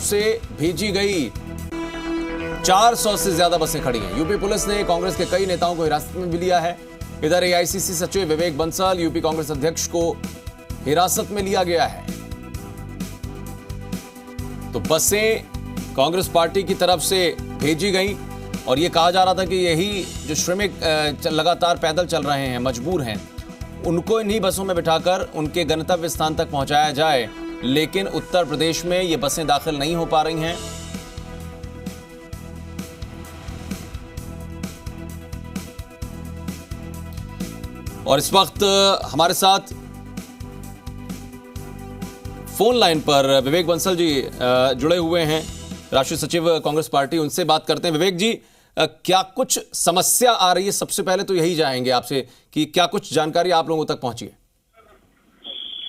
से भेजी गई। 400 से ज्यादा बसें खड़ी हैं। यूपी पुलिस ने कांग्रेस के कई नेताओं को हिरासत में भी लिया है। इधर एआईसीसी सचिव विवेक बंसल, यूपी कांग्रेस अध्यक्ष को हिरासत में लिया गया है। तो बसें कांग्रेस पार्टी की तरफ से भेजी गई और यह कहा जा रहा था कि यही जो श्रमिक लगातार पैदल चल रहे हैं, मजबूर हैं, उनको इन्हीं बसों में बिठाकर उनके गंतव्य स्थान तक पहुंचाया जाए। लेकिन उत्तर प्रदेश में ये बसें दाखिल नहीं हो पा रही हैं। और इस वक्त हमारे साथ फोन लाइन पर विवेक बंसल जी जुड़े हुए हैं, राष्ट्रीय सचिव कांग्रेस पार्टी। उनसे बात करते हैं। विवेक जी, क्या कुछ समस्या आ रही है? सबसे पहले तो यही जाएंगे आपसे कि क्या कुछ जानकारी आप लोगों तक पहुंची है?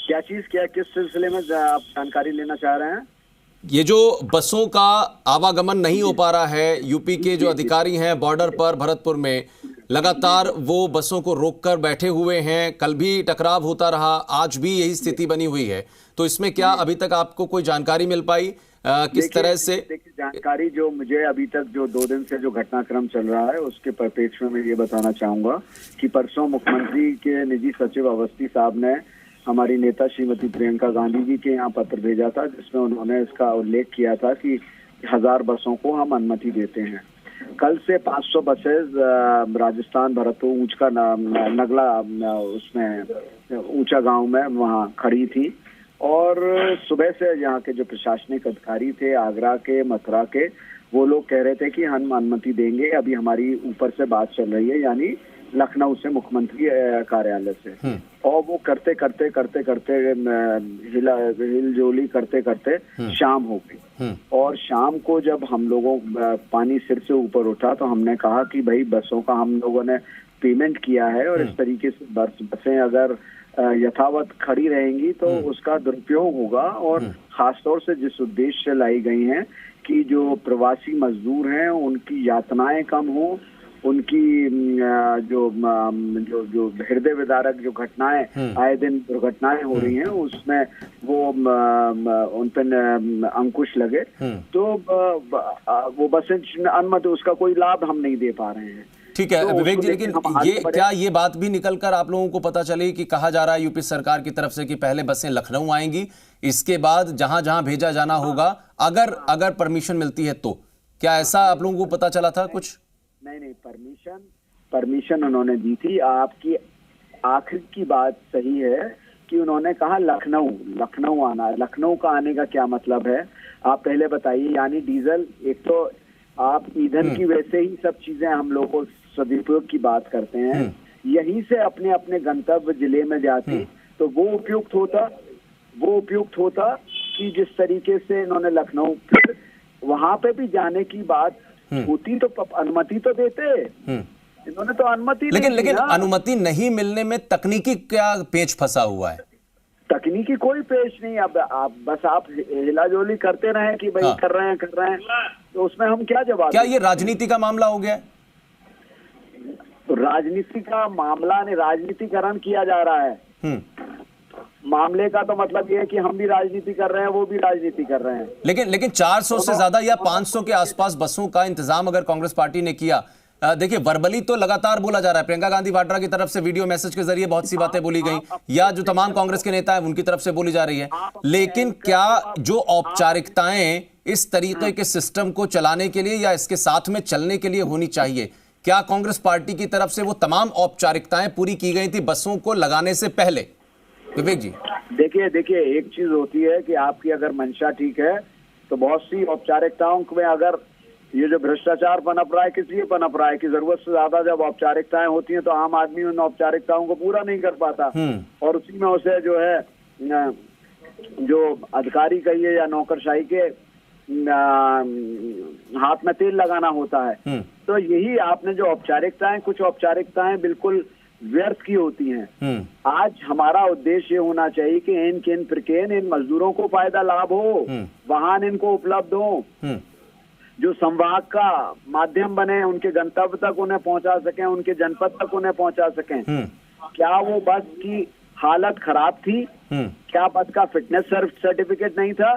क्या चीज, क्या किस सिलसिले में आप जानकारी लेना चाह रहे हैं? ये जो बसों का आवागमन नहीं हो पा रहा है, यूपी के जो अधिकारी हैं बॉर्डर पर भरतपुर में लगातार वो बसों को रोककर बैठे हुए हैं। कल भी टकराव होता रहा, आज भी यही स्थिति बनी हुई है। तो इसमें क्या अभी तक आपको कोई जानकारी मिल पाई? किस तरह से? देखिए, जानकारी जो मुझे अभी तक जो 2 दिन से जो घटनाक्रम चल रहा है उसके परिप्रेक्ष्य में मैं ये बताना चाहूंगा कि परसों मुख्यमंत्री के निजी सचिव अवस्थी साहब ने हमारी नेता श्रीमती प्रियंका गांधी जी के यहाँ पत्र भेजा था, जिसमें उन्होंने इसका उल्लेख किया था कि 1000 बसों को हम अनुमति देते हैं। कल से 500 बसेज राजस्थान भरतपुर ऊंचा नगला उसमें ऊंचा गांव में वहाँ खड़ी थी। और सुबह से यहाँ के जो प्रशासनिक अधिकारी थे आगरा के, मथुरा के, वो लोग कह रहे थे कि हम अनुमति देंगे। अभी हमारी ऊपर से बात चल रही है, यानी लखनऊ से मुख्यमंत्री कार्यालय से। और वो करते करते हिलजोली करते शाम हो गई। और शाम को जब हम लोगों पानी सिर से ऊपर उठा तो हमने कहा कि भाई बसों का हम लोगों ने पेमेंट किया है और इस तरीके से बसें अगर यथावत खड़ी रहेंगी तो उसका दुरुपयोग होगा। और खासतौर से जिस उद्देश्य से लाई गई हैं कि जो प्रवासी मजदूर हैं उनकी यातनाएं कम हो, उनकी जो हृदय विदारक जो घटनाएं आए दिन दुर्घटनाएं हो रही हैं उसमें वो उन पर अंकुश लगे। तो वो बसें अनुमति, उसका कोई लाभ हम नहीं दे पा रहे हैं। ठीक है विवेक जी, लेकिन ये बात भी निकलकर आप लोगों को पता चली कि कहा जा रहा है यूपी सरकार की तरफ से कि पहले बसें लखनऊ आएंगी, इसके बाद जहां जहां भेजा जाना होगा अगर परमिशन मिलती है तो? क्या ऐसा आप लोगों को पता चला था कुछ? नहीं, परमिशन उन्होंने दी थी। आपकी आखिर की बात सही है कि उन्होंने कहा लखनऊ आना है। लखनऊ का आने का क्या मतलब है आप पहले बताइए। यानी डीजल, एक तो आप ईंधन की वैसे ही सब चीजें हम लोग को सदुपयोग की बात करते हैं, यहीं से अपने अपने गंतव्य जिले में जाती तो वो उपयुक्त होता कि जिस तरीके से इन्होंने लखनऊ, फिर वहां पे भी जाने की बात होती तो अनुमति तो देते। इन्होंने तो अनुमति लेकिन अनुमति नहीं मिलने में तकनीकी क्या पेच फंसा हुआ है? तकनीकी कोई पेच नहीं। अब आप हिलाजोली करते रहे कि भाई कर रहे हैं तो उसमें हम क्या जवाब? क्या ये राजनीति का मामला हो गया है? तो राजनीति का मामला नहीं, राजनीतिकरण किया जा रहा है मामले का। तो मतलब ये है कि हम भी राजनीति कर रहे हैं, वो भी राजनीति कर रहे हैं। लेकिन 400 से ज्यादा या 500 के आसपास बसों का इंतजाम अगर कांग्रेस पार्टी ने किया, देखिए वर्बली तो लगातार बोला जा रहा है, प्रियंका गांधी वाड्रा की तरफ से वीडियो मैसेज के जरिए बहुत सी बातें बोली गई, या जो तमाम कांग्रेस के नेता हैं उनकी तरफ से बोली जा रही है। लेकिन क्या जो औपचारिकताएं इस तरीके के सिस्टम को चलाने के लिए या इसके साथ में चलने के लिए होनी चाहिए, क्या कांग्रेस पार्टी की तरफ से वो तमाम औपचारिकताएं पूरी की गई थी बसों को लगाने से पहले? विवेक जी, देखिए एक चीज होती है कि आपकी अगर मंशा ठीक है तो बहुत सी औपचारिकताओं में, अगर ये जो भ्रष्टाचार पनप रहा है, किस लिए पनप रहा है कि जरूरत से ज्यादा जब औपचारिकताएं होती हैं तो आम आदमी उन औपचारिकताओं को पूरा नहीं कर पाता और उसी में उसे जो है जो अधिकारी कहिए या नौकरशाही के हाथ में तेल लगाना होता है। तो यही आपने जो औपचारिकताएं, कुछ औपचारिकताएं बिल्कुल व्यर्थ की होती हैं। आज हमारा उद्देश्य ये होना चाहिए कि इन मजदूरों को फायदा लाभ हो, वाहन इनको उपलब्ध हो, जो संवाहक का माध्यम बने, उनके गंतव्य तक उन्हें पहुंचा सकें, उनके जनपद तक उन्हें पहुंचा सकें। क्या वो बस की हालत खराब थी, क्या बस का फिटनेस सर्टिफिकेट नहीं था।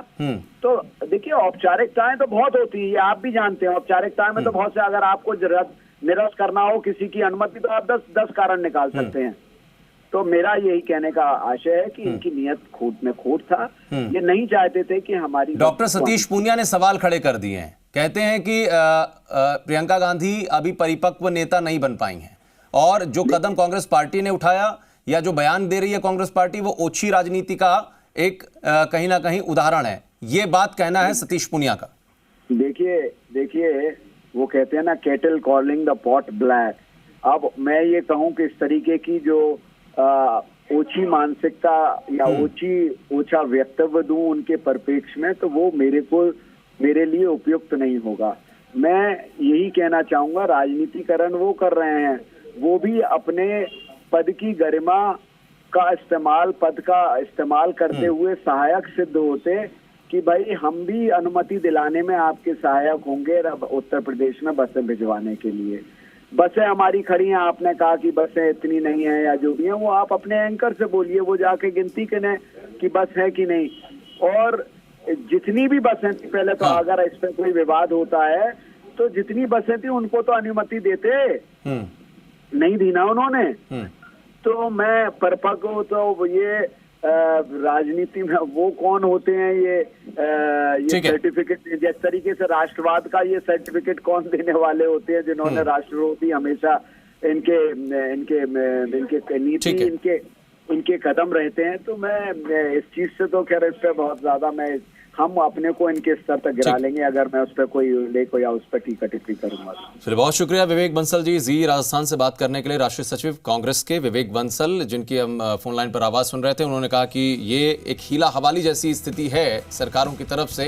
तो देखिए औपचारिकताएं तो बहुत होती है, ये आप भी जानते हैं। औपचारिकताएं में तो बहुत से, अगर आपको निरस्त करना हो किसी की अनुमति तो आप 10 कारण निकाल सकते हैं। तो मेरा यही कहने का आशय है कि इनकी नियत खोट था, ये नहीं चाहते थे कि हमारी। डॉक्टर सतीश पूनिया ने सवाल खड़े कर दिए हैं, कहते हैं कि प्रियंका गांधी अभी परिपक्व नेता नहीं बन पाई हैं और जो कदम कांग्रेस पार्टी ने उठाया या जो बयान दे रही है कांग्रेस पार्टी वो ओछी राजनीति का एक कहीं ना कहीं उदाहरण है, ये बात कहना है सतीश पूनिया का। देखिए वो कहते हैं ना, kettle calling the pot black. अब मैं ये कहूं कि इस तरीके की जो ओछी मानसिकता या ओछा वक्तव्य दूं उनके परिप्रेक्ष्य में, तो वो मेरे लिए उपयुक्त नहीं होगा। मैं यही कहना चाहूंगा, राजनीतिकरण वो कर रहे हैं, वो भी अपने पद की गरिमा का इस्तेमाल, पद का इस्तेमाल करते हुए सहायक सिद्ध होते कि भाई हम भी अनुमति दिलाने में आपके सहायक होंगे उत्तर प्रदेश में बसें भिजवाने के लिए। बसें हमारी खड़ी हैं, आपने कहा कि बसें इतनी नहीं है या जो भी है, वो आप अपने एंकर से बोलिए, वो जाके गिनती करें कि बस है कि नहीं। और जितनी भी बसें थी पहले, तो अगर इस पर कोई विवाद होता है तो जितनी बसें थी उनको तो अनुमति देते, नहीं दी ना उन्होंने। तो मैं परिपक्व, तो ये राजनीति में वो कौन होते हैं ये सर्टिफिकेट, जिस तरीके से राष्ट्रवाद का ये सर्टिफिकेट कौन देने वाले होते हैं, जिन्होंने राष्ट्रविरोधी हमेशा इनके नीति इनके कदम रहते हैं। तो मैं इस चीज से तो खैर इस पे बहुत ज्यादा हम अपने को इनके स्तर तक गिरा लेंगे अगर मैं उस पर कोई उल्लेख या उस पर टीका टिप्पणी करूंगा। चलिए, बहुत शुक्रिया विवेक बंसल जी राजस्थान से बात करने के लिए। राष्ट्रीय सचिव कांग्रेस के विवेक बंसल, जिनकी हम फोन लाइन पर आवाज सुन रहे थे, उन्होंने कहा कि ये एक हीला हवाली जैसी स्थिति है सरकारों की तरफ से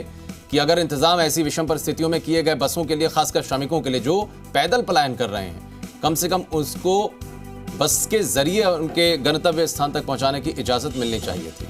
कि अगर इंतजाम ऐसी विषम परिस्थितियों में किए गए बसों के लिए, खासकर श्रमिकों के लिए जो पैदल पलायन कर रहे हैं, कम से कम उसको बस के जरिए उनके गंतव्य स्थान तक पहुंचाने की इजाजत मिलनी चाहिए थी।